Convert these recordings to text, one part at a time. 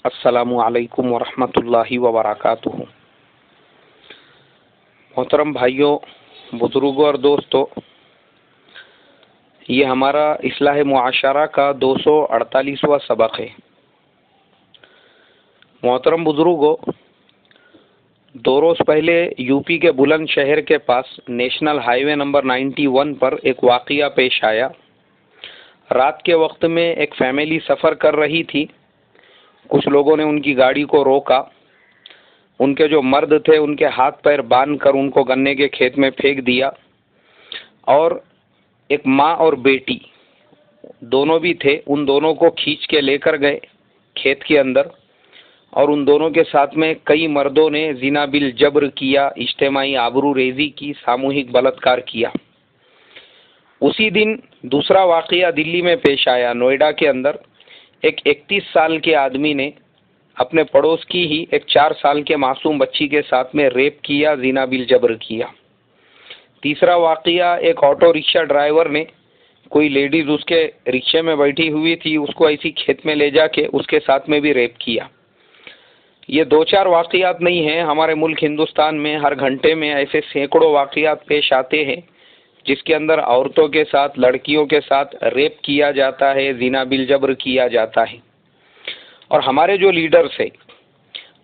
अस्सलामु अलैकुम वरहमतुल्लाहि वबरकातुहू। मोहतरम भाइयों, बुजुर्गों और दोस्तों, ये हमारा इस्लाह मुआशरा का 248वां सबक है। मोहतरम बुजुर्गों, 2 रोज़ पहले यूपी के बुलंदशहर के पास नेशनल हाईवे नंबर 91 पर एक वाक़या पेश आया। रात के वक्त में एक फैमिली सफ़र कर रही थी। कुछ लोगों ने उनकी गाड़ी को रोका। उनके जो मर्द थे उनके हाथ पैर बांध कर उनको गन्ने के खेत में फेंक दिया, और एक माँ और बेटी दोनों भी थे। उन दोनों को खींच के लेकर गए खेत के अंदर, और उन दोनों के साथ में कई मर्दों ने जिना बिल जब्र किया, इज्तिमाई आबरू रेजी की, सामूहिक बलात्कार किया। उसी दिन दूसरा वाक़या दिल्ली में पेश आया। नोएडा के अंदर एक 31 साल के आदमी ने अपने पड़ोस की ही एक 4 साल के मासूम बच्ची के साथ में रेप किया, जिना बिल जब्र किया। तीसरा वाक़या, एक ऑटो रिक्शा ड्राइवर ने कोई लेडीज़ उसके रिक्शे में बैठी हुई थी, उसको ऐसी खेत में ले जाके उसके साथ में भी रेप किया। ये 2-4 वाक़यात नहीं हैं। हमारे मुल्क हिंदुस्तान में हर घंटे में ऐसे सैकड़ों वाक़यात पेश आते हैं जिसके अंदर औरतों के साथ, लड़कियों के साथ रेप किया जाता है, जिना बिल जब्र किया जाता है। और हमारे जो लीडर्स हैं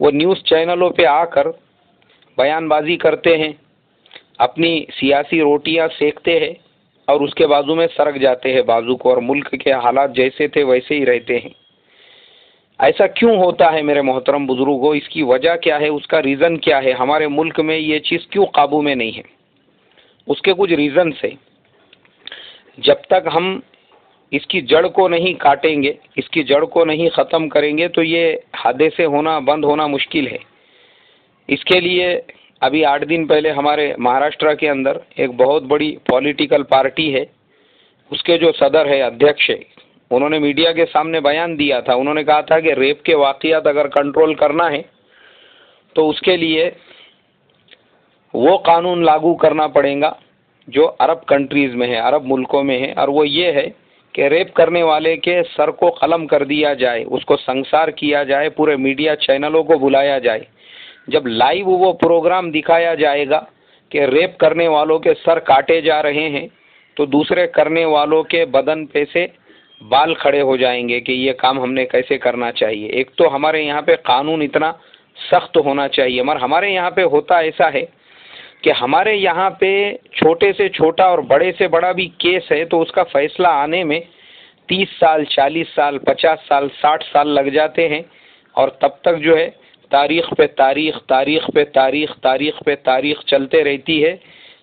वो न्यूज़ चैनलों पे आकर बयानबाजी करते हैं, अपनी सियासी रोटियां सेकते हैं और उसके बाजू में सरक जाते हैं बाजू को, और मुल्क के हालात जैसे थे वैसे ही रहते हैं। ऐसा क्यों होता है मेरे मोहतरम बुजुर्गों? इसकी वजह क्या है? उसका रीज़न क्या है? हमारे मुल्क में ये चीज़ क्यों काबू में नहीं है? उसके कुछ रीज़न है। जब तक हम इसकी जड़ को नहीं काटेंगे, इसकी जड़ को नहीं ख़त्म करेंगे, तो ये हादसे होना बंद होना मुश्किल है। इसके लिए अभी 8 दिन पहले हमारे महाराष्ट्र के अंदर एक बहुत बड़ी पॉलिटिकल पार्टी है, उसके जो सदर है, अध्यक्ष है, उन्होंने मीडिया के सामने बयान दिया था। उन्होंने कहा था कि रेप के वाक़यात अगर कंट्रोल करना है तो उसके लिए वो कानून लागू करना पड़ेगा जो अरब कंट्रीज़ में है, अरब मुल्कों में है, और वो ये है कि रेप करने वाले के सर को कलम कर दिया जाए, उसको संसार किया जाए, पूरे मीडिया चैनलों को बुलाया जाए। जब लाइव वो प्रोग्राम दिखाया जाएगा कि रेप करने वालों के सर काटे जा रहे हैं, तो दूसरे करने वालों के बदन पे से बाल खड़े हो जाएंगे कि ये काम हमने कैसे करना चाहिए। एक तो हमारे यहाँ पे कानून इतना सख्त होना चाहिए, मगर हमारे यहाँ पे होता ऐसा है कि हमारे यहाँ पे छोटे से छोटा और बड़े से बड़ा भी केस है तो उसका फैसला आने में 30 साल, 40 साल, 50 साल, 60 साल लग जाते हैं, और तब तक जो है तारीख पे तारीख, तारीख पे तारीख, तारीख पे तारीख चलते रहती है।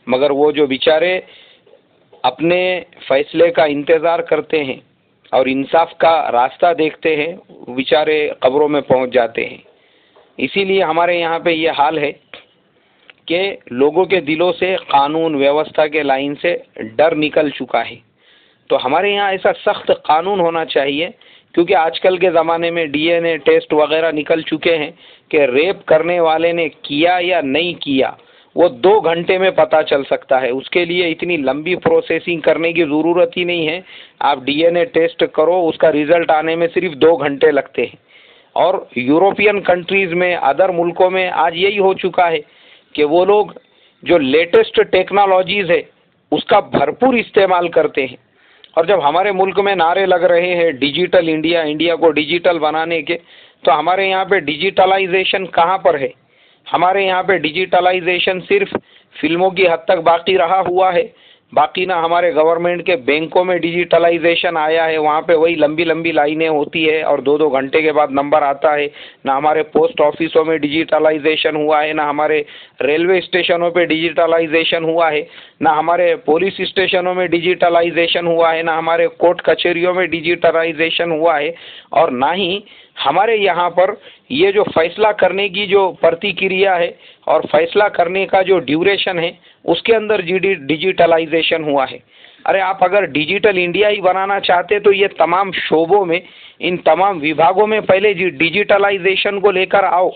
मगर वो जो बेचारे अपने फैसले का इंतज़ार करते हैं और इंसाफ का रास्ता देखते हैं, बेचारे कब्रों में पहुंच जाते हैं। इसीलिए हमारे यहाँ पे ये हाल है कि लोगों के दिलों से कानून व्यवस्था के लाइन से डर निकल चुका है। तो हमारे यहाँ ऐसा सख्त कानून होना चाहिए, क्योंकि आजकल के ज़माने में डीएनए टेस्ट वगैरह निकल चुके हैं कि रेप करने वाले ने किया या नहीं किया वो 2 घंटे में पता चल सकता है। उसके लिए इतनी लंबी प्रोसेसिंग करने की ज़रूरत ही नहीं है। आप डीएनए टेस्ट करो, उसका रिज़ल्ट आने में सिर्फ 2 घंटे लगते हैं। और यूरोपियन कंट्रीज़ में, अदर मुल्कों में आज यही हो चुका है कि वो लोग जो लेटेस्ट टेक्नोलॉजीज़ है उसका भरपूर इस्तेमाल करते हैं। और जब हमारे मुल्क में नारे लग रहे हैं डिजिटल इंडिया, इंडिया को डिजिटल बनाने के, तो हमारे यहाँ पे डिजिटलाइजेशन कहाँ पर है? हमारे यहाँ पे डिजिटलाइजेशन सिर्फ फिल्मों की हद तक बाकी रहा हुआ है। बाकी ना हमारे गवर्नमेंट के बैंकों में डिजिटलाइजेशन आया है, वहाँ पे वही लंबी लंबी लाइनें होती है और 2-2 घंटे के बाद नंबर आता है। ना हमारे पोस्ट ऑफिसों में डिजिटलाइजेशन हुआ है, ना हमारे रेलवे स्टेशनों पे डिजिटलाइजेशन हुआ है, ना हमारे पुलिस स्टेशनों में डिजिटलाइजेशन हुआ है, ना हमारे कोर्ट कचहरियों में डिजिटलाइजेशन हुआ है, और ना ही हमारे यहाँ पर ये जो फैसला करने की जो प्रतिक्रिया है और फैसला करने का जो ड्यूरेशन है उसके अंदर डिजिटलाइजेशन हुआ है। अरे आप अगर डिजिटल इंडिया ही बनाना चाहते तो ये तमाम शोबों में, इन तमाम विभागों में पहले डिजिटलाइजेशन को लेकर आओ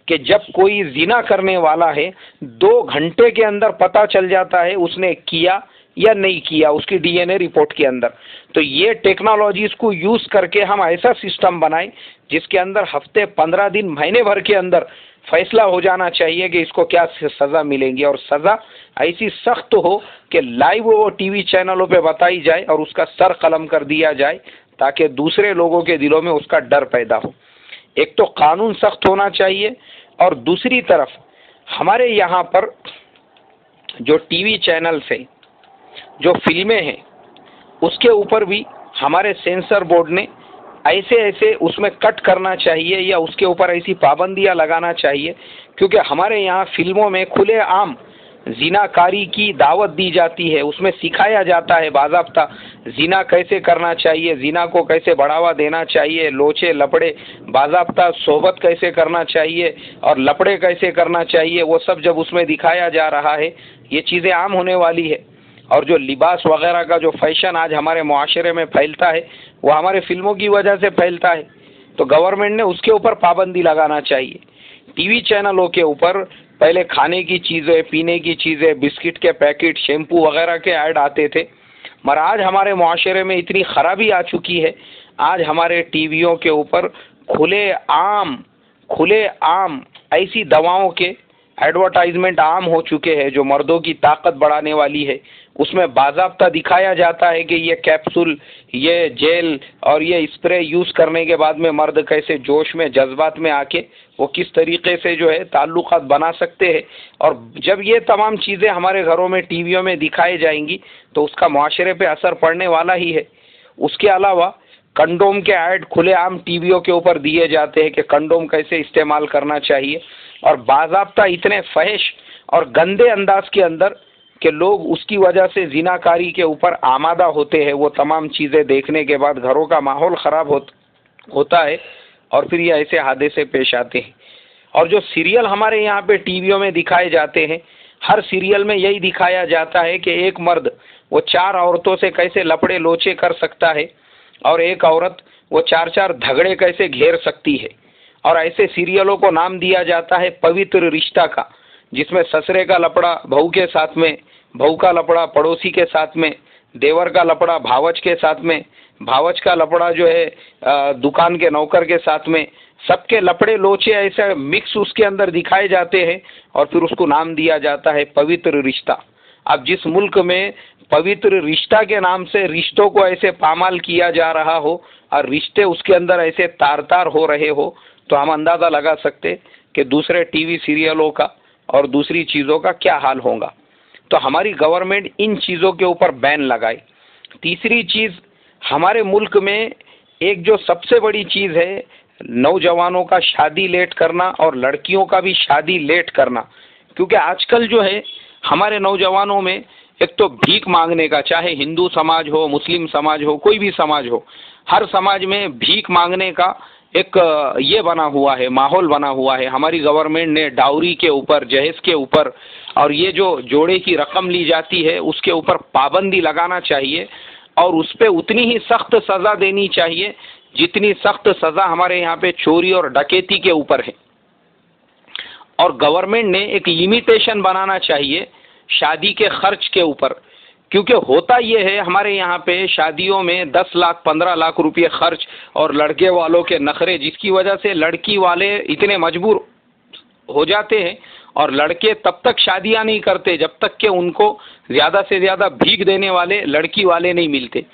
कि जब कोई जिना करने वाला है 2 घंटे के अंदर पता चल जाता है उसने किया या नहीं किया उसकी डीएनए रिपोर्ट के अंदर। तो ये टेक्नोलॉजीज को यूज करके हम ऐसा सिस्टम बनाए जिसके अंदर हफ्ते 15 दिन महीने भर के अंदर फैसला हो जाना चाहिए कि इसको क्या सजा मिलेंगी, और सजा ऐसी सख्त हो कि लाइव वो टीवी चैनलों पे बताई जाए और उसका सर कलम कर दिया जाए ताकि दूसरे लोगों के दिलों में उसका डर पैदा हो। एक तो कानून सख्त होना चाहिए, और दूसरी तरफ हमारे यहाँ पर जो टीवी चैनल से जो फिल्में हैं उसके ऊपर भी हमारे सेंसर बोर्ड ने ऐसे ऐसे उसमें कट करना चाहिए या उसके ऊपर ऐसी पाबंदियां लगाना चाहिए, क्योंकि हमारे यहाँ फिल्मों में खुले आम जिनाकारी की दावत दी जाती है, उसमें सिखाया जाता है बाज़ाब्ता जिना कैसे करना चाहिए, जिना को कैसे बढ़ावा देना चाहिए, लोचे लपड़े बाज़ाब्ता सोहबत कैसे करना चाहिए और लपड़े कैसे करना चाहिए, वो सब जब उसमें दिखाया जा रहा है ये चीज़ें आम होने वाली है। और जो लिबास वगैरह का जो फैशन आज हमारे मुआशरे में फैलता है वो हमारे फिल्मों की वजह से फैलता है। तो गवर्नमेंट ने उसके ऊपर पाबंदी लगाना चाहिए। टीवी चैनलों के ऊपर पहले खाने की चीज़ें, पीने की चीज़ें, बिस्किट के पैकेट, शैम्पू वगैरह के ऐड आते थे, मगर आज हमारे मुआशरे में इतनी खराबी आ चुकी है, आज हमारे टीवियों के ऊपर खुले आम ऐसी दवाओं के एडवर्टाइजमेंट आम हो चुके हैं जो मर्दों की ताकत बढ़ाने वाली है। उसमें बाज़ाब्ता दिखाया जाता है कि ये कैप्सूल, ये जेल और ये स्प्रे यूज़ करने के बाद में मर्द कैसे जोश में जज्बात में आके वो किस तरीके से जो है ताल्लुकात बना सकते हैं। और जब ये तमाम चीज़ें हमारे घरों में टीवियों में दिखाई जाएंगी तो उसका मुआशरे पे असर पड़ने वाला ही है। उसके अलावा कंडोम के ऐड खुलेआम टीवियों के ऊपर दिए जाते हैं कि कंडोम कैसे इस्तेमाल करना चाहिए, और बाज़ाब्ता इतने फहिश और गंदे अंदाज के अंदर कि लोग उसकी वजह से जिनाकारी के ऊपर आमादा होते हैं। वो तमाम चीज़ें देखने के बाद घरों का माहौल ख़राब होता है और फिर ये ऐसे हादसे पेश आते हैं। और जो सीरियल हमारे यहाँ पे टीवियों में दिखाए जाते हैं, हर सीरियल में यही दिखाया जाता है कि एक मर्द वो 4 औरतों से कैसे लपड़े लोचे कर सकता है और एक औरत वो 4-4 झगड़े कैसे घेर सकती है। और ऐसे सीरियलों को नाम दिया जाता है पवित्र रिश्ता का, जिसमें ससुरे का लपड़ा बहू के साथ में, बहू का लपड़ा पड़ोसी के साथ में, देवर का लपड़ा भावच के साथ में, भावच का लपड़ा जो है दुकान के नौकर के साथ में, सबके लपड़े लोचे ऐसे मिक्स उसके अंदर दिखाए जाते हैं और फिर उसको नाम दिया जाता है पवित्र रिश्ता। अब जिस मुल्क में पवित्र रिश्ता के नाम से रिश्तों को ऐसे पामाल किया जा रहा हो और रिश्ते उसके अंदर ऐसे तार तार हो रहे हो, तो हम अंदाज़ा लगा सकते कि दूसरे टीवी सीरियलों का और दूसरी चीज़ों का क्या हाल होगा। तो हमारी गवर्नमेंट इन चीज़ों के ऊपर बैन लगाए। तीसरी चीज़, हमारे मुल्क में एक जो सबसे बड़ी चीज़ है, नौजवानों का शादी लेट करना और लड़कियों का भी शादी लेट करना। क्योंकि आजकल जो है हमारे नौजवानों में एक तो भीख मांगने का, चाहे हिंदू समाज हो, मुस्लिम समाज हो, कोई भी समाज हो, हर समाज में भीख मांगने का एक ये बना हुआ है, माहौल बना हुआ है। हमारी गवर्नमेंट ने डाउरी के ऊपर, जहेज के ऊपर और ये जो जोड़े की रकम ली जाती है उसके ऊपर पाबंदी लगाना चाहिए और उस पर उतनी ही सख्त सज़ा देनी चाहिए जितनी सख्त सज़ा हमारे यहाँ पे चोरी और डकैती के ऊपर है। और गवर्नमेंट ने एक लिमिटेशन बनाना चाहिए शादी के खर्च के ऊपर, क्योंकि होता ये है हमारे यहाँ पे शादियों में 10 लाख 15 लाख रुपये खर्च और लड़के वालों के नखरे, जिसकी वजह से लड़की वाले इतने मजबूर हो जाते हैं और लड़के तब तक शादियां नहीं करते जब तक कि उनको ज़्यादा से ज़्यादा भीख देने वाले लड़की वाले नहीं मिलते।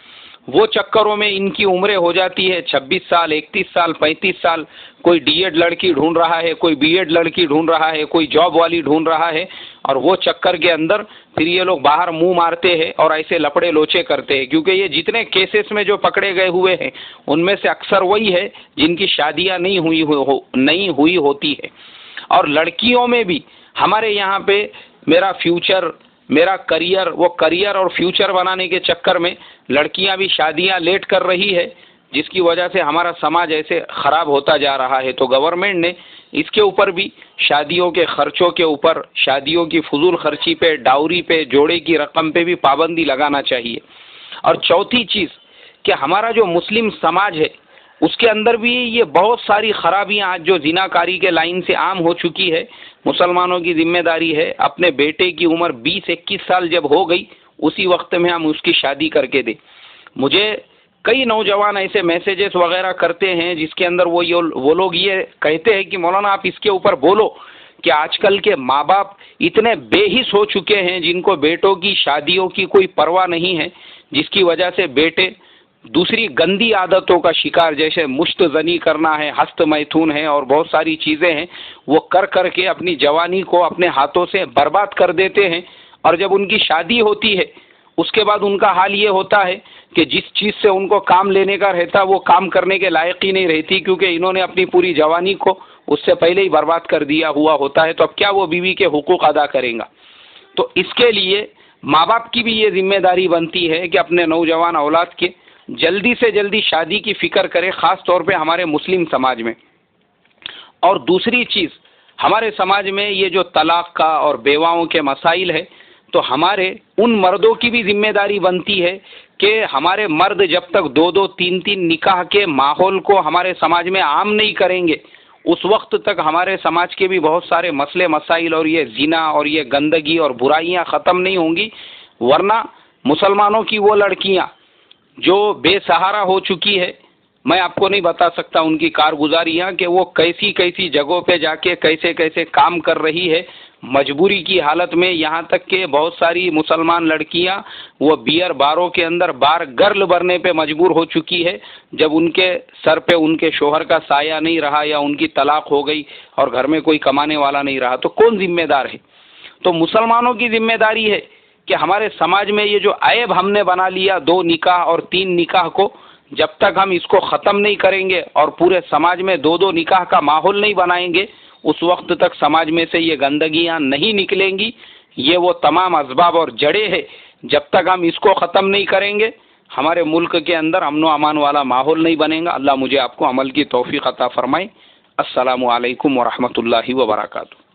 वो चक्करों में इनकी उम्रें हो जाती है 26 साल, 31 साल, 35 साल। कोई डीएड लड़की ढूंढ रहा है, कोई बीएड लड़की ढूंढ रहा है, कोई जॉब वाली ढूंढ रहा है, और वो चक्कर के अंदर फिर ये लोग बाहर मुंह मारते हैं और ऐसे लपड़े लोचे करते हैं। क्योंकि ये जितने केसेस में जो पकड़े गए हुए हैं उनमें से अक्सर वही है जिनकी शादियां नहीं हुई होती है। और लड़कियों में भी हमारे यहाँ पे मेरा फ्यूचर, मेरा करियर, वो करियर और फ्यूचर बनाने के चक्कर में लड़कियां भी शादियां लेट कर रही है, जिसकी वजह से हमारा समाज ऐसे ख़राब होता जा रहा है। तो गवर्नमेंट ने इसके ऊपर भी, शादियों के खर्चों के ऊपर, शादियों की फजूल खर्ची पे, डाउरी पे, जोड़े की रकम पे भी पाबंदी लगाना चाहिए। और चौथी चीज़ कि हमारा जो मुस्लिम समाज है उसके अंदर भी ये बहुत सारी खराबियां आज जो जिनाकारी के लाइन से आम हो चुकी है। मुसलमानों की जिम्मेदारी है अपने बेटे की उम्र 20-21 साल जब हो गई उसी वक्त में हम उसकी शादी करके दें। मुझे कई नौजवान ऐसे मैसेजेस वगैरह करते हैं जिसके अंदर वो लोग ये कहते हैं कि मौलाना आप इसके ऊपर बोलो कि आजकल के माँ बाप इतने बेहिस हो चुके हैं जिनको बेटों की शादियों की कोई परवाह नहीं है, जिसकी वजह से बेटे दूसरी गंदी आदतों का शिकार, जैसे मुश्तजनी करना है, हस्त मैथुन है और बहुत सारी चीज़ें हैं, वो कर कर के अपनी जवानी को अपने हाथों से बर्बाद कर देते हैं। और जब उनकी शादी होती है उसके बाद उनका हाल ये होता है कि जिस चीज़ से उनको काम लेने का रहता वो काम करने के लायक ही नहीं रहती, क्योंकि इन्होंने अपनी पूरी जवानी को उससे पहले ही बर्बाद कर दिया हुआ होता है। तो अब क्या वो बीवी के हुकूक अदा करेगा? तो इसके लिए माँ बाप की भी ये जिम्मेदारी बनती है कि अपने नौजवान औलाद के जल्दी से जल्दी शादी की फिक्र करें, ख़ास तौर पे हमारे मुस्लिम समाज में। और दूसरी चीज़, हमारे समाज में ये जो तलाक का और बेवाओं के मसाइल है, तो हमारे उन मर्दों की भी जिम्मेदारी बनती है कि हमारे मर्द जब तक दो दो तीन तीन निकाह के माहौल को हमारे समाज में आम नहीं करेंगे, उस वक्त तक हमारे समाज के भी बहुत सारे मसले मसाइल और ये जिना और ये गंदगी और बुराइयां ख़त्म नहीं होंगी। वरना मुसलमानों की वो लड़कियां जो बेसहारा हो चुकी है, मैं आपको नहीं बता सकता उनकी कारगुजारियां कि वो कैसी कैसी जगहों पे जाके कैसे कैसे काम कर रही है मजबूरी की हालत में। यहाँ तक कि बहुत सारी मुसलमान लड़कियां वो बियर बारों के अंदर बार गर्ल भरने पे मजबूर हो चुकी है, जब उनके सर पे उनके शोहर का साया नहीं रहा या उनकी तलाक हो गई और घर में कोई कमाने वाला नहीं रहा। तो कौन जिम्मेदार है? तो मुसलमानों की जिम्मेदारी है कि हमारे समाज में ये जो ऐब हमने बना लिया दो निकाह और तीन निकाह को, जब तक हम इसको ख़त्म नहीं करेंगे और पूरे समाज में दो दो निकाह का माहौल नहीं बनाएंगे, उस वक्त तक समाज में से ये गंदगियां नहीं निकलेंगी। ये वो तमाम असबाब और जड़ें हैं, जब तक हम इसको ख़त्म नहीं करेंगे हमारे मुल्क के अंदर अमन व अमान वाला माहौल नहीं बनेगा। अल्लाह मुझे आपको अमल की तौफीक अता फरमाए। अस्सलामु अलैकुम व रहमतुल्लाहि व बरकातुहू।